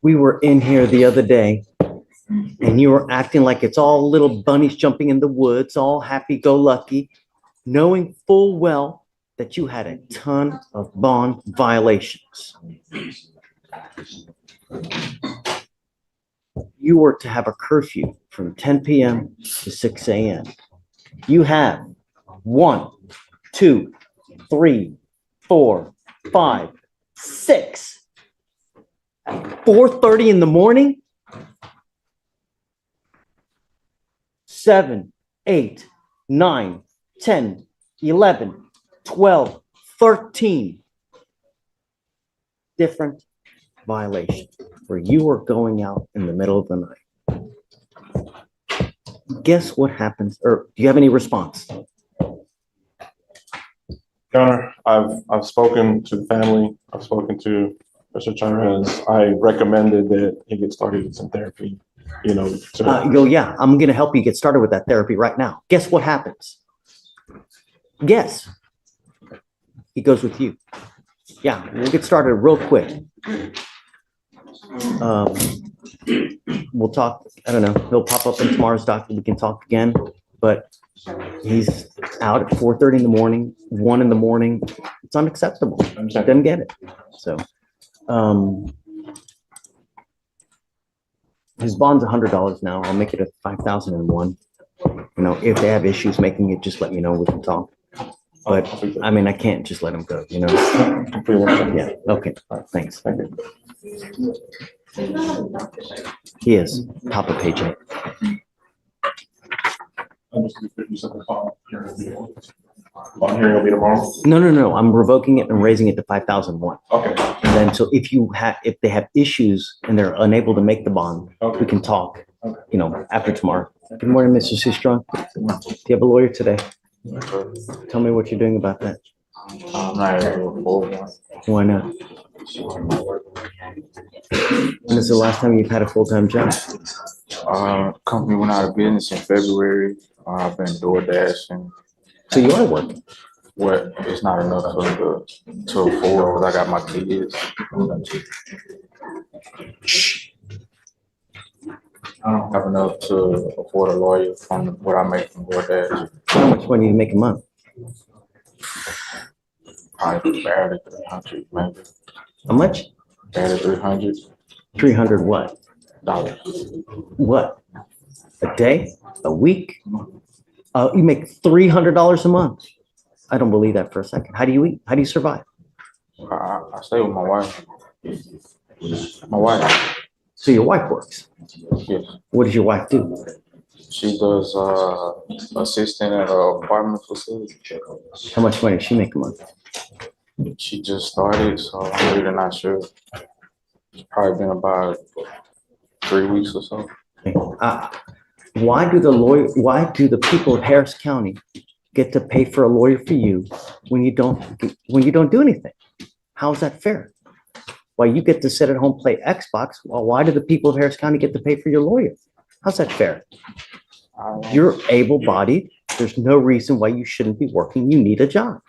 We were in here the other day and you were acting like it's all little bunnies jumping in the woods, all happy-go-lucky, knowing full well that you had a ton of bond violations. You were to have a curfew from 10 p.m. to 6 a.m. You have 1, 2, 3, 4, 5, 6. At 4:30 in the morning, 7, 8, 9, 10, 11, 12, 13 different violations where you were going out in the middle of the night. Guess what happens? Or do you have any response? Your Honor, I've spoken to the family. I've spoken to Mr. Chavez. I recommended that he get started with some therapy. Yeah, I'm going to help you get started with that therapy right now. Guess what happens? Guess. He goes with you. Yeah, we'll get started real quick. We'll talk. I don't know. He'll pop up in tomorrow's docket. We can talk again. But he's out at 4:30 in the morning, 1 in the morning. It's unacceptable. He doesn't get it. So, his bond's $100 now. I'll make it a $5,001. If they have issues making it, just let me know. We can talk. But I mean, I can't just let him go. Yeah. Okay. Thanks. Thank you. He is. Top of page 8. Bond hearing will be tomorrow? No. I'm revoking it and raising it to 5,001. Okay. And then, so if they have issues and they're unable to make the bond, Okay. we can talk, after tomorrow. Good morning, Mr. C-Strong. Do you have a lawyer today? Tell me what you're doing about that. I'm not able to afford one. Why not? When is the last time you've had a full-time job? Company went out of business in February. I've been DoorDashing. So you are working. What it's not enough to afford because I got my kids. I don't have enough to afford a lawyer from what I make from DoorDash. How much money do you make a month? Probably barely 300, maybe. How much? Barely 300. 300 what? Dollars. What? A day? A week? You make $300 a month. I don't believe that for a second. How do you eat? How do you survive? I stay with my wife. My wife. So your wife works. Yes. What does your wife do? She does assistant at an apartment facility. How much money does she make a month? She just started, so I'm really not sure. It's probably been about 3 weeks or so. Why do the people of Harris County get to pay for a lawyer for you when you don't do anything? How's that fair? Why you get to sit at home, play Xbox? Well, why do the people of Harris County get to pay for your lawyer? How's that fair? You're able-bodied. There's no reason why you shouldn't be working. You need a job.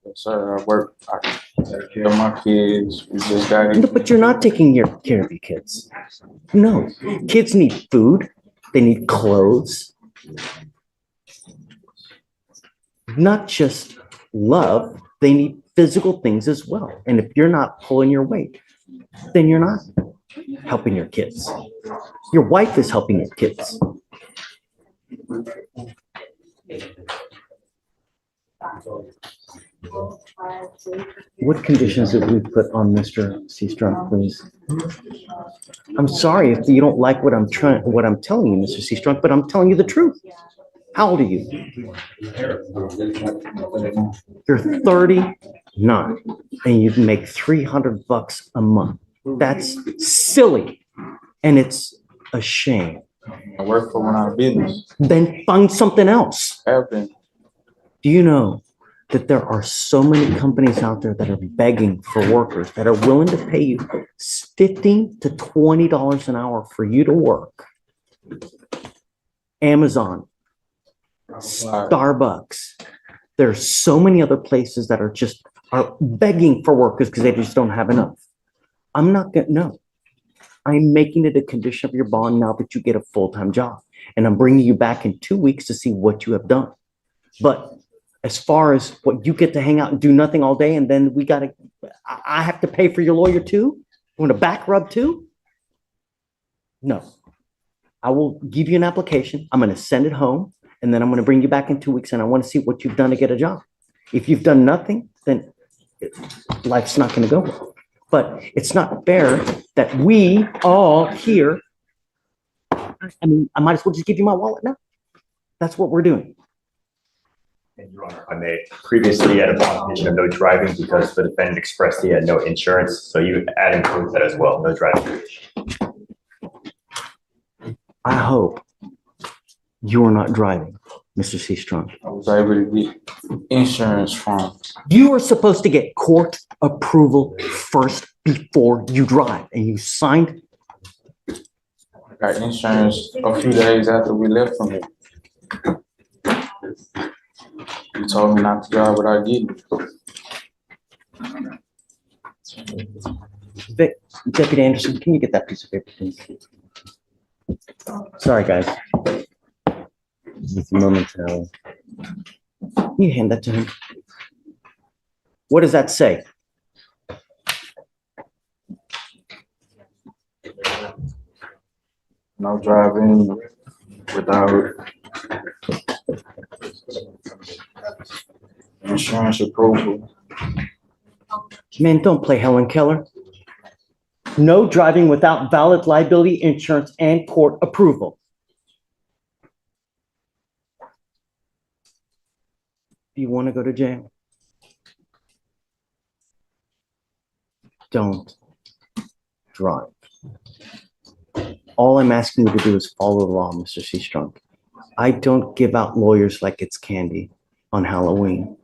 Yes, sir. I work. I take care of my kids. We just got it. No, but you're not taking care of your kids. No, kids need food. They need clothes. Not just love. They need physical things as well. And if you're not pulling your weight, then you're not helping your kids. Your wife is helping your kids. What conditions did we put on Mr. C-Strong, please? I'm sorry if you don't like what I'm telling you, Mr. C-Strong, but I'm telling you the truth. How old are you? You're 39 and you make $300 a month. That's silly. And it's a shame. I work for one out of business. Then find something else. Have been. Do you know that there are so many companies out there that are begging for workers that are willing to pay you $15 to $20 an hour for you to work? Amazon, Starbucks. There's so many other places that are begging for workers because they just don't have enough. I'm not gonna, no, I'm making it a condition of your bond now that you get a full-time job. And I'm bringing you back in 2 weeks to see what you have done. But as far as what you get to hang out and do nothing all day, and then I have to pay for your lawyer too? You want a back rub too? No. I will give you an application. I'm going to send it home, and then I'm going to bring you back in 2 weeks, and I want to see what you've done to get a job. If you've done nothing, then life's not going to go well. But it's not fair that we all here, I mean, I might as well just give you my wallet now. That's what we're doing. And Your Honor, I may previously had a violation of no driving because the defendant expressed he had no insurance. So you add include that as well, no driving. I hope you are not driving, Mr. Seastrong. I was able to get insurance from, You are supposed to get court approval first before you drive, and you signed. I got insurance a few days after we left from here. You told me not to drive without getting it. Deputy Anderson, can you get that piece of paper, please? Sorry, guys. Just momentarily. Can you hand that to him? What does that say? No driving without insurance approval. Man, don't play Helen Keller. No driving without valid liability insurance and court approval. Do you want to go to jail? Don't drive. All I'm asking you to do is follow the law, Mr. Seastrong. I don't give out lawyers like it's candy on Halloween,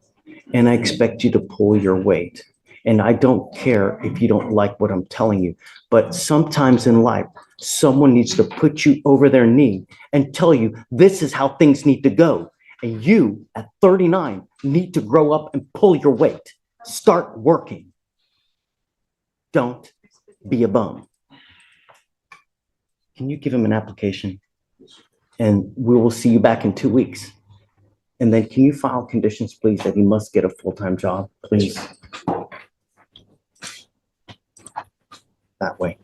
and I expect you to pull your weight. And I don't care if you don't like what I'm telling you, but sometimes in life, someone needs to put you over their knee and tell you this is how things need to go. And you, at 39, need to grow up and pull your weight. Start working. Don't be a bum. Can you give him an application? And we will see you back in 2 weeks. And then can you file conditions, please, that he must get a full-time job, please? That way.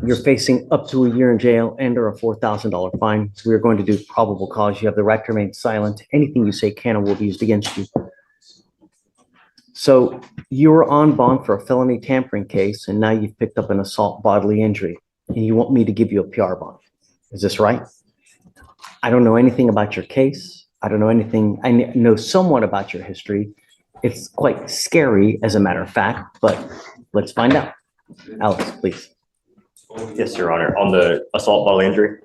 You're facing up to a year in jail and or a $4,000 fine. So we're going to do probable cause. You have the right to remain silent. Anything you say can or will be used against you. So you were on bond for a felony tampering case, and now you've picked up an assault bodily injury, and you want me to give you a PR bond. Is this right? I don't know anything about your case. I don't know anything. I know somewhat about your history. It's quite scary, as a matter of fact, but let's find out. Alex, please. Yes, Your Honor. On the assault bodily injury?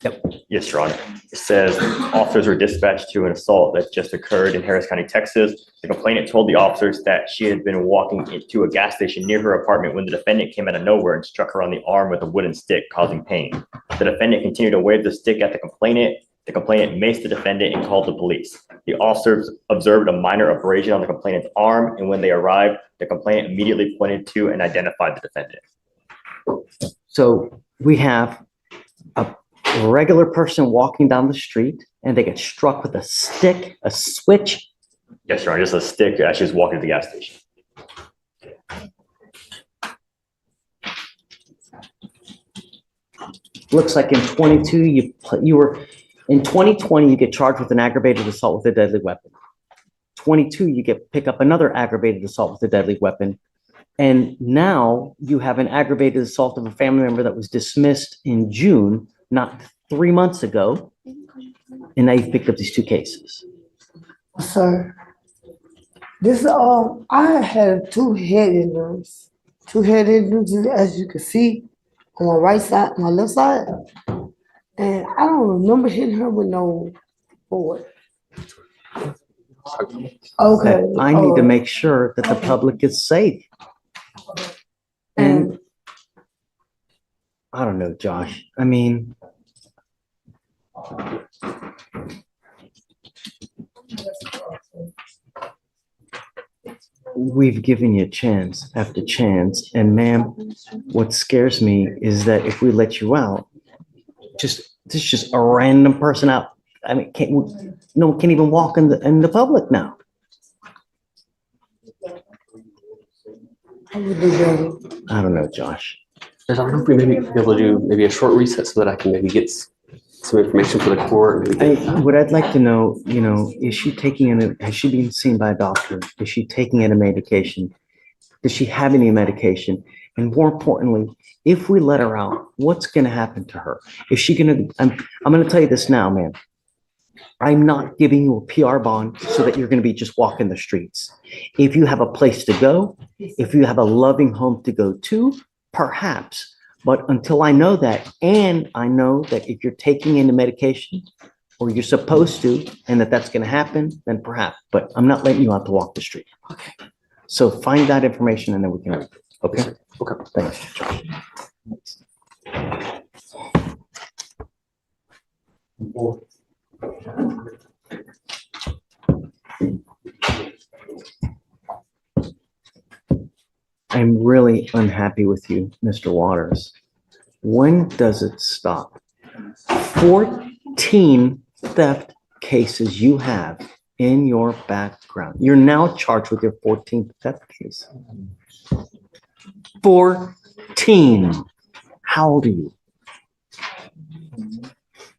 Yep. Yes, Your Honor. It says officers were dispatched to an assault that just occurred in Harris County, Texas. The complainant told the officers that she had been walking into a gas station near her apartment when the defendant came out of nowhere and struck her on the arm with a wooden stick, causing pain. The defendant continued to wave the stick at the complainant. The complainant maced the defendant and called the police. The officers observed a minor abrasion on the complainant's arm, and when they arrived, the complainant immediately pointed to and identified the defendant. So we have a regular person walking down the street, and they get struck with a stick, a switch. Yes, Your Honor, just a stick as she was walking to the gas station. Looks like in 22, in 2020, you get charged with an aggravated assault with a deadly weapon. 22, you pick up another aggravated assault with a deadly weapon. And now you have an aggravated assault of a family member that was dismissed in June, not 3 months ago. And now you've picked up these two cases. Sir, this I had two head injuries, as you can see on my right side, my left side, and I don't remember hitting her with no board. Okay. I need to make sure that the public is safe. And I don't know, Josh. I mean, we've given you chance after chance, and ma'am, what scares me is that if we let you out, this is just a random person out. I mean, no one can even walk in the public now. I would do better. I don't know, Josh. Judge, I wonder if we maybe be able to do maybe a short reset so that I can maybe get some information for the court. What I'd like to know, is she has she been seen by a doctor? Is she taking any medication? Does she have any medication? And more importantly, if we let her out, what's going to happen to her? Is she going to, I'm going to tell you this now, man. I'm not giving you a PR bond so that you're going to be just walking the streets. If you have a place to go, if you have a loving home to go to, perhaps. But until I know that, and I know that if you're taking in the medication or you're supposed to, and that's going to happen, then perhaps. But I'm not letting you out to walk the street. Okay. So find that information and then we can. Okay. Okay. Thanks, Josh. I'm really unhappy with you, Mr. Waters. When does it stop? 14 theft cases you have in your background. You're now charged with your 14th theft case. 14. How old are you?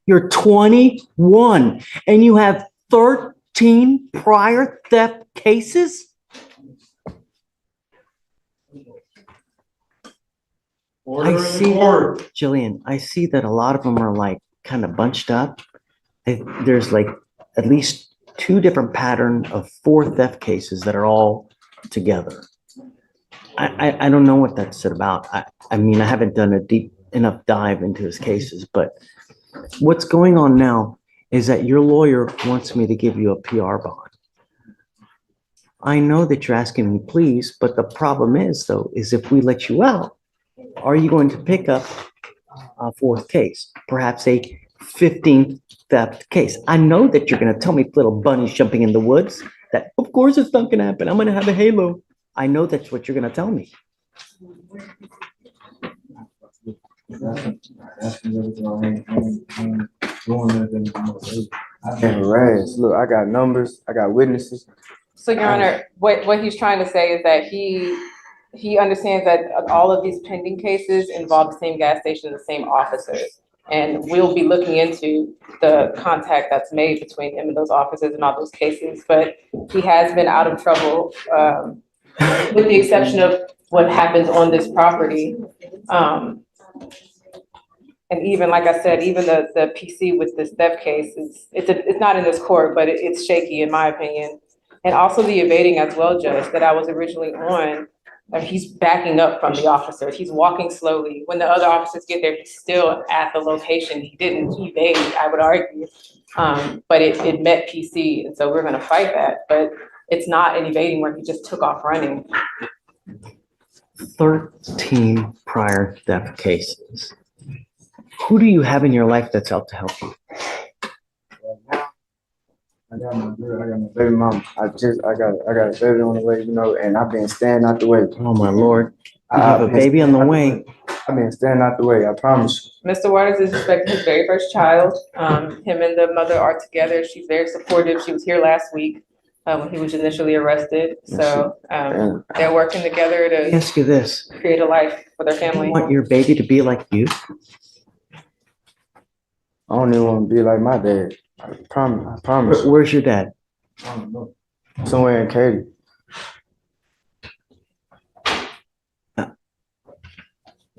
You're 21 and you have 13 prior theft cases? I see, Jillian, I see that a lot of them are like kind of bunched up. There's like at least 2 different patterns of 4 theft cases that are all together. I don't know what that's about. I mean, I haven't done a deep enough dive into his cases, but what's going on now is that your lawyer wants me to give you a PR bond. I know that you're asking me, please, but the problem is, though, is if we let you out, are you going to pick up a 4th case, perhaps a 15th theft case? I know that you're going to tell me little bunnies jumping in the woods, that of course it's not going to happen. I'm going to have a halo. I know that's what you're going to tell me. Look, I got numbers, I got witnesses. So, Your Honor, what he's trying to say is that he understands that all of these pending cases involve the same gas station, the same officers. And we'll be looking into the contact that's made between him and those officers in all those cases. But he has been out of trouble, with the exception of what happens on this property. And even, like I said, even the PC with this theft case, it's not in this court, but it's shaky in my opinion. And also the evading as well, Judge, that I was originally on. He's backing up from the officers. He's walking slowly. When the other officers get there, he's still at the location. He didn't evade, I would argue. But it met PC, and so we're gonna fight that. But it's not an evading where he just took off running. 13 prior theft cases. Who do you have in your life that's out to help you? I got my girl, I got my baby mama. I got a baby on the way, and I've been staying out the way. Oh my Lord, you have a baby on the way. I've been staying out the way, I promise. Mr. Waters is expecting his very first child. Him and the mother are together. She's very supportive. She was here last week when he was initially arrested. So they're working together Let me to ask you this. create a life for their You family. want your baby to be like you? I don't even want to be like my dad. I promise. Where's your dad? Somewhere in Katy.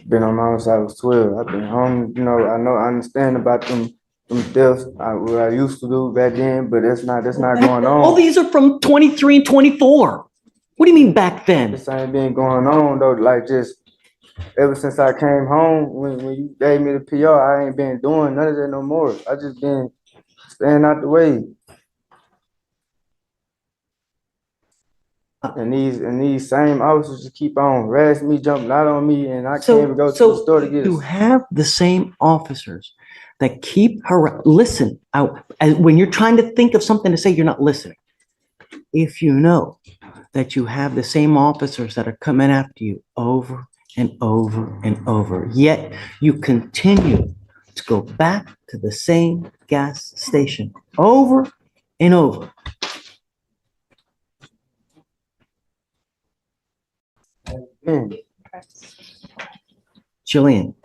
Been on my own side, I was 12. I've been home, I understand about them deaths, what I used to do back then, but that's not going All on. these are from 23 and 24. What do you mean back then? This ain't been going on though, like just ever since I came home, when you gave me the PR, I ain't been doing none of that no more. I just been staying out the way. And these same officers just keep on harassing me, jumping out on me, and I can't even go to the store to get you it. have the same officers that keep listen out when you're trying to think of something to say, you're not listening. If you know that you have the same officers that are coming after you over and over and over, yet you continue to go back to the same gas station over and over. Mm. Jillian,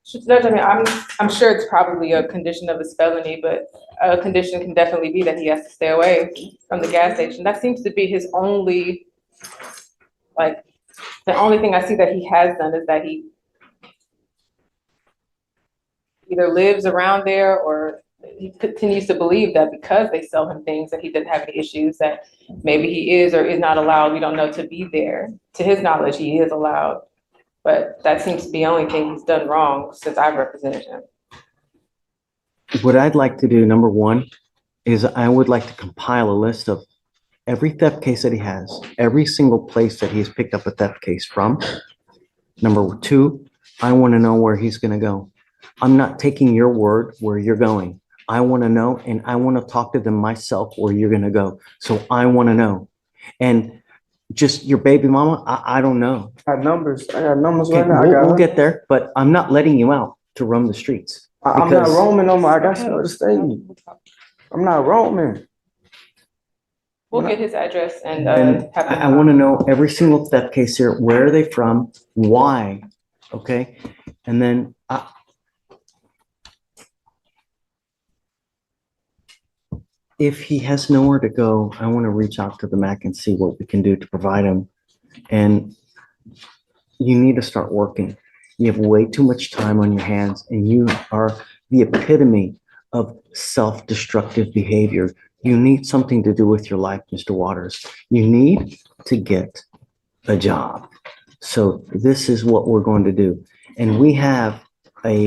Judge, I mean, I'm sure it's probably a condition of his felony, but a condition can definitely be that he has to stay away from the gas station. That seems to be his only, like, the only thing I see that he has done is that he either lives around there or he continues to believe that because they sell him things that he doesn't have any issues, that maybe he is or is not allowed, we don't know, to be there. To his knowledge, he is allowed. But that seems to be the only thing he's done wrong since I've represented him. what I'd like to do, number one, is I would like to compile a list of every theft case that he has, every single place that he's picked up a theft case from. Number two, I want to know where he's going to go. I'm not taking your word where you're going. I want to know, and I want to talk to them myself where you're going to go. So I want to know. And just your baby mama, I don't know. I got numbers Okay, right now. we'll get there, but I'm not letting you out to roam the streets. I'm not because- roaming no more. I got somewhere to stay. I'm not roaming. We'll get his address and And have I him. want to know every single theft case here. Where are they from? Why? Okay. And then if he has nowhere to go, I want to reach out to the MAC and see what we can do to provide him. And you need to start working. You have way too much time on your hands, and you are the epitome of self-destructive behavior. You need something to do with your life, Mr. Waters. You need to get a job. So this is what we're going to do. And we have a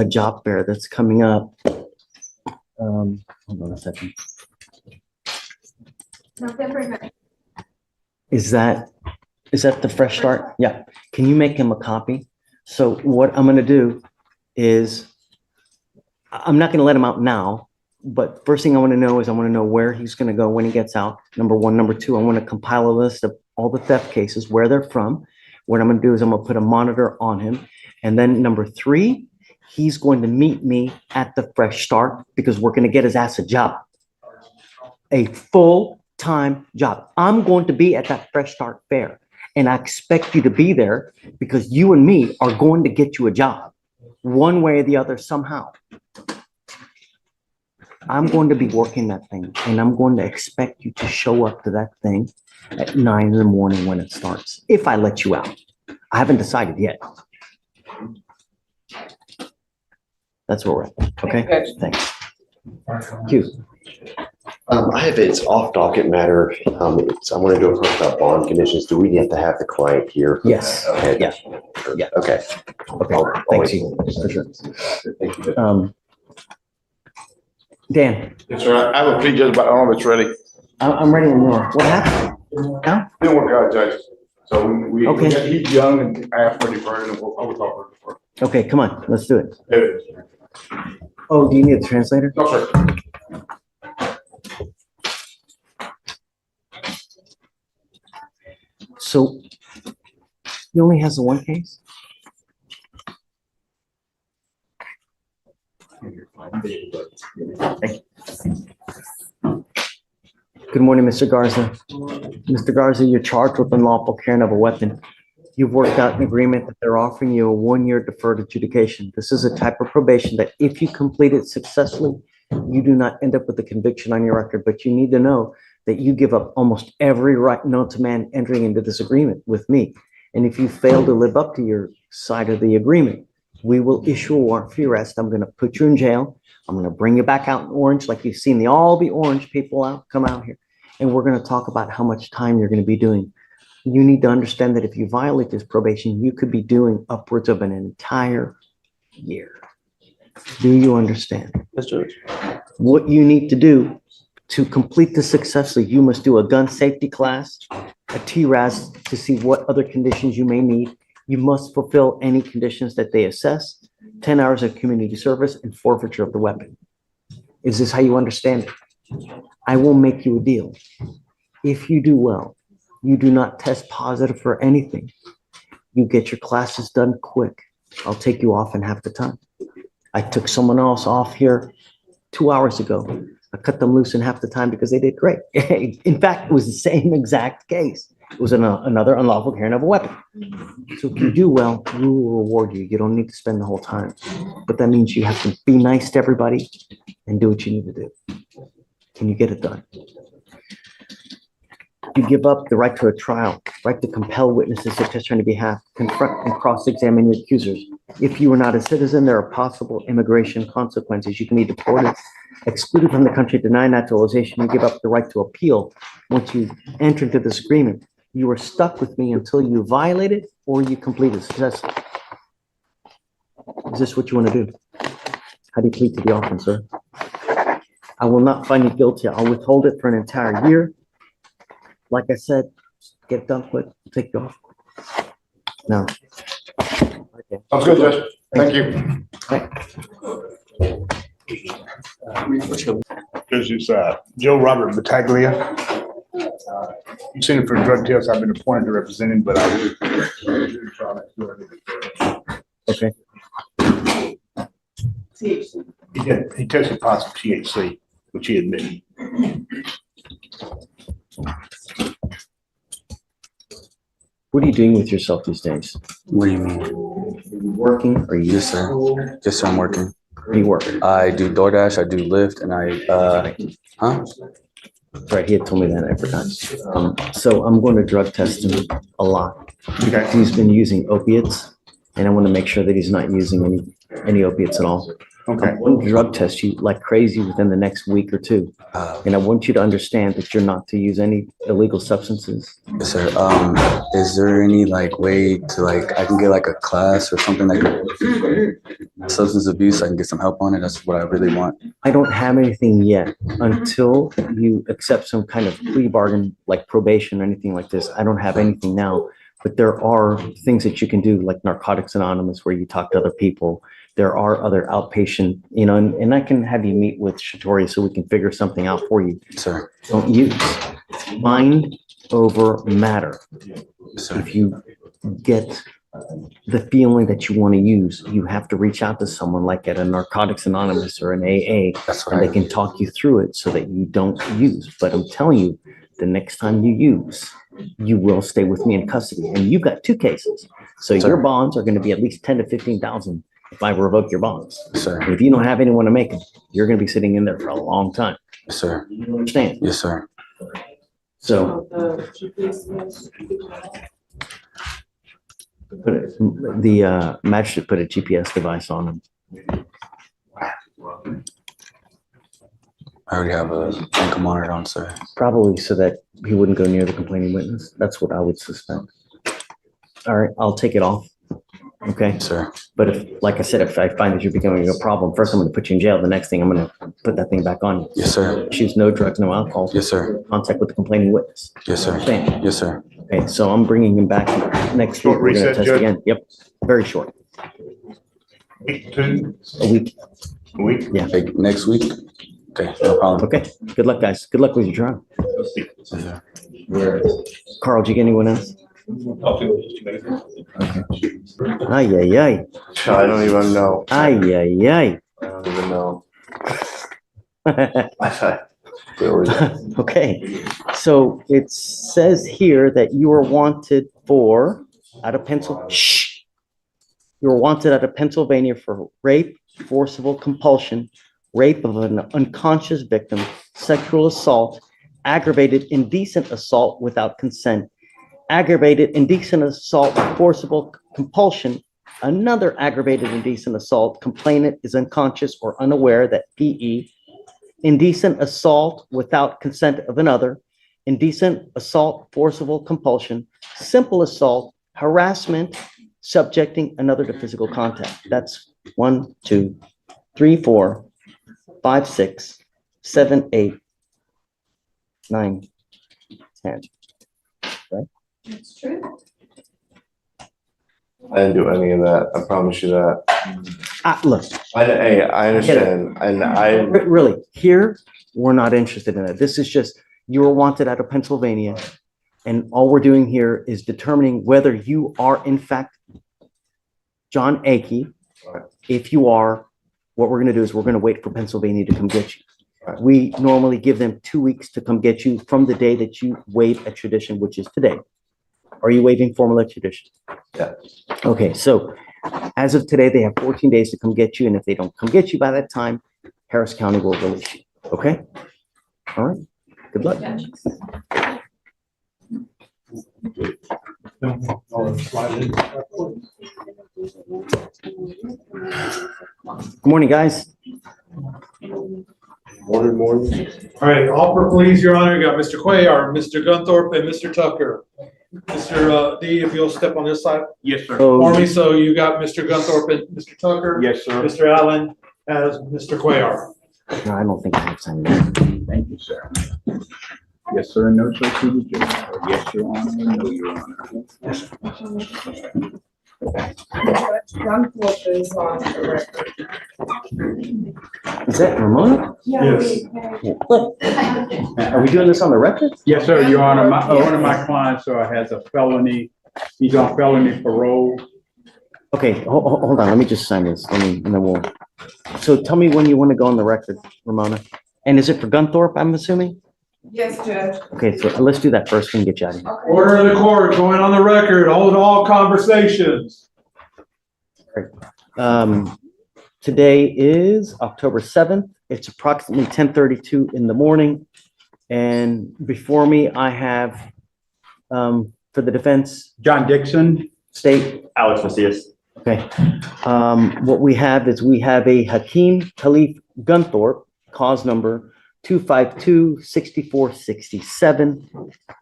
job fair that's coming up. Hold on a second. November 9th. Is that the fresh start? Yeah. Can you make him a copy? So what I'm gonna do is, I'm not gonna let him out now, but first thing I wanna know is I wanna know where he's gonna go when he gets out. Number one. Number two, I wanna compile a list of all the theft cases, where they're from. What I'm gonna do is I'm gonna put a monitor on him. And then number three, he's going to meet me at the fresh start because we're gonna get his ass a job. A full-time job. I'm going to be at that fresh start fair. And I expect you to be there because you and me are going to get you a job one way or the other somehow. I'm going to be working that thing, and I'm going to expect you to show up to that thing at 9 in the morning when it starts, if I let you out. I haven't decided yet. That's where we're at. Okay, thanks. Q. I have, it's off docket matter. I want to do a question about bond conditions. Do we have to have the client here? Yes. Okay. Yeah. Yeah. Okay. Okay, thanks, you. For sure. Thank you. Dan, Yes, sir. I have a plea, Judge, but I don't know if it's ready. I'm ready when you are. What happened? Now? Didn't work out, Judge. So Okay. he's young and I asked for deferred and I was offered deferred. Okay, come on, let's do it. There it is. Oh, do you need a translator? No, sir. So he only has the one case? Good morning, Mr. Garza. Mr. Garza, you're charged with unlawful carrying of a weapon. You've worked out an agreement that they're offering you a 1-year deferred adjudication. This is a type of probation that if you complete it successfully, you do not end up with a conviction on your record, but you need to know that you give up almost every right known to man entering into this agreement with me. And if you fail to live up to your side of the agreement, we will issue a warrant for your arrest. I'm going to put you in jail. I'm going to bring you back out in orange, like you've seen all the orange people come out here. And we're going to talk about how much time you're going to be doing. You need to understand that if you violate this probation, you could be doing upwards of an entire year. Do you understand? Yes, Judge. What you need to do to complete this successfully, you must do a gun safety class, a TRAS to see what other conditions you may need. You must fulfill any conditions that they assess, 10 hours of community service and forfeiture of the weapon. Is this how you understand it? I will make you a deal. If you do well, you do not test positive for anything. You get your classes done quick. I'll take you off in half the time. I took someone else off here 2 hours ago. I cut them loose in half the time because they did great. In fact, it was the same exact case. It was another unlawful carrying of a weapon. So if you do well, we will reward you. You don't need to spend the whole time. But that means you have to be nice to everybody and do what you need to do. Can you get it done? You give up the right to a trial, right to compel witnesses to testify on your behalf, confront and cross-examine your accusers. If you are not a citizen, there are possible immigration consequences. You can be deported, excluded from the country, denied naturalization. You give up the right to appeal. Once you enter into this agreement, you are stuck with me until you violate it or you complete it successfully. Is this what you want to do? How do you plead to the offense, sir? I will not find you guilty. I'll withhold it for an entire year. Like I said, get it done quick, take you off. No. Okay. Sounds good, Judge. Thank you. This is Joe Robert Battaglia. You've seen it for drug tests. I've been appointed to represent him, but I will. Okay. He tested positive THC, which he admitted. What are you doing with yourself these days? What do you mean? Are you working? Are you? Yes, sir. Yes, sir, I'm working. Are you work? I do DoorDash, I do Lyft, and I, Right, he had told me that, I forgot. So I'm going to drug test him a lot. Okay. He's been using opiates, and I want to make sure that he's not using any opiates at all. Okay. I'm going to drug test you like crazy within the next week or two. And I want you to understand that you're not to use any illegal substances. Yes, sir. Is there any like way to like, I can get like a class or something like substance abuse, I can get some help on it? That's what I really want. I don't have anything yet until you accept some kind of plea bargain, like probation or anything like this. I don't have anything now, but there are things that you can do like Narcotics Anonymous where you talk to other people. There are other outpatient, and I can have you meet with Shatori so we can figure something out for you. Sir. Don't use mind over matter. Sir. If you get the feeling that you want to use, you have to reach out to someone like at a Narcotics Anonymous or an AA, That's and right. they can talk you through it so that you don't use. But I'm telling you, the next time you use, you will stay with me in custody. And you've got 2 cases. So Sir. your bonds are going to be at least 10 to 15,000 if I revoke your bonds. Sir. And if you don't have anyone to make them, you're going to be sitting in there for a long time. Yes, sir. You understand? Yes, sir. So the magistrate put a GPS device on him. I already have a ankle monitor on, sir. Probably so that he wouldn't go near the complaining witness. That's what I would suspect. All right, I'll take it off. Okay. Yes, sir. But if, like I said, if I find that you're becoming a problem, first I'm going to put you in jail. The next thing I'm going to put that thing back on you. Yes, sir. Choose no drugs, no alcohol. Yes, sir. Contact with the complaining witness. Yes, sir. Understand? Yes, sir. Okay, so I'm bringing him back next week. Short We're going to recess, test Judge? again. Yep, very short. Week 2, A week. a week. Yeah. Like next week? Okay, no problem. Okay. Good luck, guys. Good luck with your trial. Yes, sir. Carl, did you get anyone else? Ay, ay, ay. I don't even know. Ay, ay, ay. I don't even know. Okay, so it says here that you are wanted for, out of you are wanted out of Pennsylvania for rape, forcible compulsion, rape of an unconscious victim, sexual assault, aggravated indecent assault without consent, aggravated indecent assault, forcible compulsion, another aggravated indecent assault, complainant is unconscious or unaware that PE, indecent assault without consent of another, indecent assault, forcible compulsion, simple assault, harassment, subjecting another to physical contact. That's 1, 2, 3, 4, 5, 6, 7, 8, 9, 10. Right? That's true. I didn't do any of that. I promise you that. Look, I understand, and I, really, here, we're not interested in it. This is just, you were wanted out of Pennsylvania. And all we're doing here is determining whether you are in fact John Akey. If you are, what we're gonna do is we're gonna wait for Pennsylvania to come get you. We normally give them 2 weeks to come get you from the day that you waive extradition, which is today. Are you waiving formal extradition? Yeah. Okay, so as of today, they have 14 days to come get you, and if they don't come get you by that time, Harris County will release you, okay? All right, good luck. Good morning, guys. morning. All right, offer please, Your Honor. You got Mr. Cuellar, Mr. Gunthorpe, and Mr. Tucker. Mr. D, if you'll step on this side Yes, sir. for me. So you got Mr. Gunthorpe and Mr. Tucker. Yes, sir. Mr. Allen as Mr. Cuellar. No, I don't think I have time. Yes, Thank you, sir. Yes, sir. No, sir. To the judge. Yes, Your Honor. No, Your Honor. Gunthorpe is on the record. Is that Ramona? Yes. What? Are we doing this on the record? Yes, sir. Your Honor, one of my clients has a felony. He's on felony parole. Okay, hold on, let me just sign this, and then we'll, so tell me when you want to go on the record, Ramona. And is it for Gunthorpe, I'm assuming? Yes, Judge. Okay, so let's do that first and get you out of here. Order of the court, going on the record, hold all conversations. Today is October 7th. It's approximately 10:32 in the morning. And before me, I have, for the defense, John Dixon. state. Alex Macias. Okay. What we have is we have a Hakeem Khalif Gunthorpe, cause number 252-6467.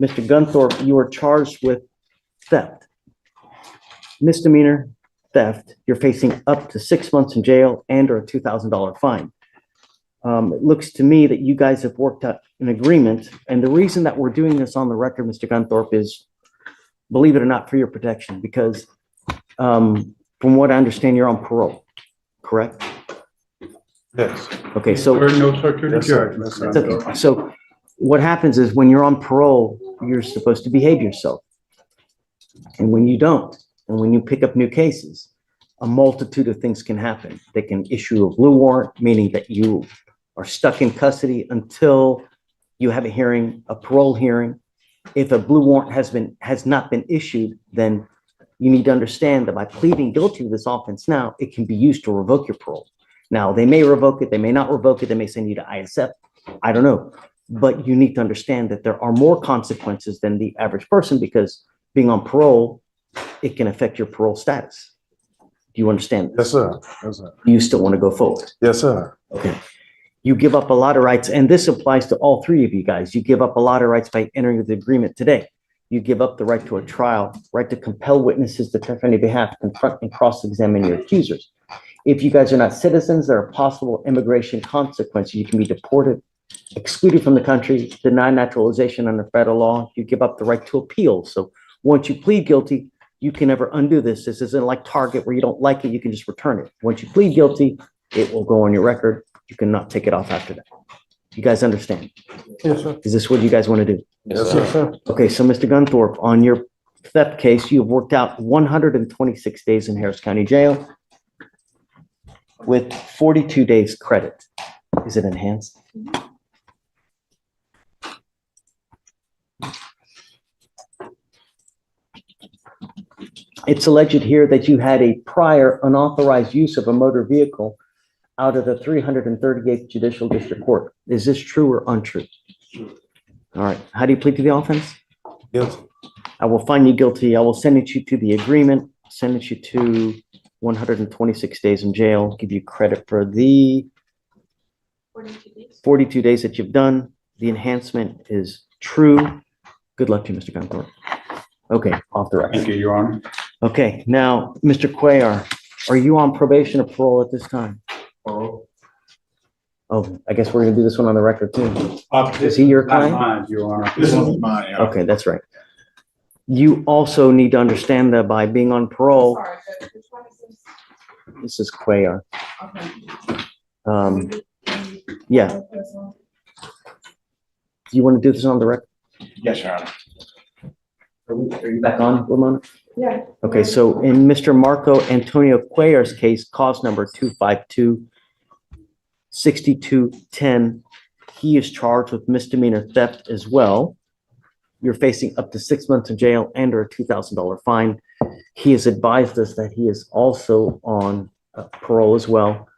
Mr. Gunthorpe, you are charged with theft. Misdemeanor theft. You're facing up to 6 months in jail and or a $2,000 fine. It looks to me that you guys have worked out an agreement. And the reason that we're doing this on the record, Mr. Gunthorpe, is, believe it or not, for your protection, because from what I understand, you're on parole, correct? Yes. Okay, so, No, sir. To the Yes, sir. judge. that's okay. So what happens is when you're on parole, you're supposed to behave yourself. And when you don't, and when you pick up new cases, a multitude of things can happen. They can issue a blue warrant, meaning that you are stuck in custody until you have a hearing, a parole hearing. If a blue warrant has not been issued, then you need to understand that by pleading guilty to this offense now, it can be used to revoke your parole. Now, they may revoke it, they may not revoke it, they may send you to ISF, I don't know. But you need to understand that there are more consequences than the average person, because being on parole, it can affect your parole status. Do you understand this? Yes, sir. Yes, sir. Do you still want to go forward? Yes, sir. Okay. You give up a lot of rights, and this applies to all three of you guys. You give up a lot of rights by entering the agreement today. You give up the right to a trial, right to compel witnesses to testify on your behalf, confront and cross-examine your accusers. If you guys are not citizens, there are possible immigration consequences. You can be deported, excluded from the country, denied naturalization under federal law. You give up the right to appeal. So once you plead guilty, you can never undo this. This isn't like Target where you don't like it, you can just return it. Once you plead guilty, it will go on your record. You cannot take it off after that. You guys understand? Yes, sir. Is this what you guys want to do? Yes, sir. Okay, so Mr. Gunthorpe, on your theft case, you've worked out 126 days in Harris County Jail with 42 days credit. Is it enhanced? It's alleged here that you had a prior unauthorized use of a motor vehicle out of the 338th Judicial District Court. Is this true or untrue? All right. How do you plead to the offense? Guilty. I will find you guilty. I will sentence you to the agreement, sentence you to 126 days in jail, give you credit for the 42 days that you've done. The enhancement is true. Good luck to you, Mr. Gunthorpe. Okay, off the record. Thank you, Your Honor. Okay, now, Mr. Cuellar, are you on probation or parole at this time? Parole. Oh, I guess we're gonna do this one on the record too. Is he your Not client? mine, Your Honor. This is mine. Okay, that's right. You also need to understand that by being on parole, This is Cuellar. Yeah. Do you want to do this on the record? Yes, Your Honor. Are you back on, Ramona? Yeah. Okay, so in Mr. Marco Antonio Cuellar's case, cause number 252-6210, he is charged with misdemeanor theft as well. You're facing up to 6 months in jail and or a $2,000 fine. He has advised us that he is also on parole as well.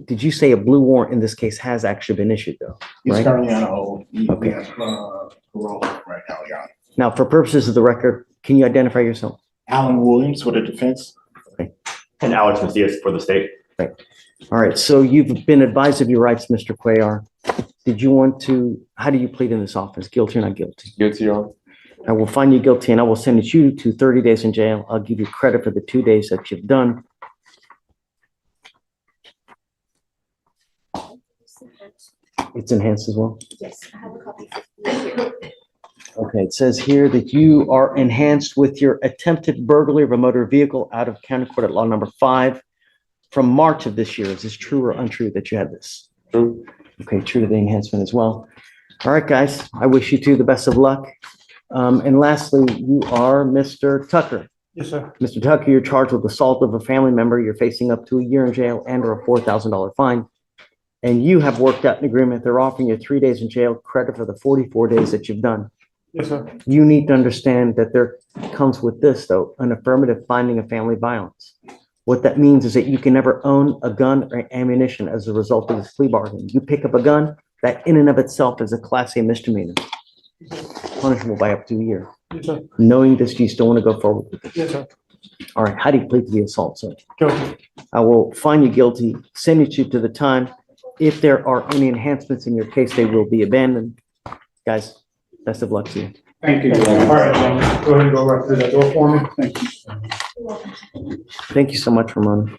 Did you say a blue warrant in this case has actually been issued though? He's Right? currently on hold. Okay. We have parole right now, Your Honor. Now, for purposes of the record, can you identify yourself? Alan Williams for the defense. And Alex Macias for the state. All right, so you've been advised of your rights, Mr. Cuellar. Did you want to, how do you plead in this office? Guilty or not guilty? Guilty, Your Honor. I will find you guilty and I will sentence you to 30 days in jail. I'll give you credit for the 2 days that you've done. It's enhanced as well? Yes, I have a copy here. Okay, it says here that you are enhanced with your attempted burglary of a motor vehicle out of county court at law number 5 from March of this year. Is this true or untrue that you had this? True. Okay, true to the enhancement as well. All right, guys, I wish you two the best of luck. And lastly, you are Mr. Tucker. Yes, sir. Mr. Tucker, you're charged with assault of a family member. You're facing up to a year in jail and or a $4,000 fine. And you have worked out an agreement. They're offering you 3 days in jail, credit for the 44 days that you've done. Yes, sir. You need to understand that there comes with this, though, an affirmative finding of family violence. What that means is that you can never own a gun or ammunition as a result of this plea bargain. You pick up a gun, that in and of itself is a Class A misdemeanor, punishable by up to a year. Yes, sir. Knowing this, do you still want to go forward with this? Yes, sir. All right, how do you plead to the assault, sir? Guilty. I will find you guilty, send you to the time. If there are any enhancements in your case, they will be abandoned. Guys, best of luck to you. Thank you. All right, gentlemen, go ahead and go right through that door for me. Thank you. Thank you so much, Ramona.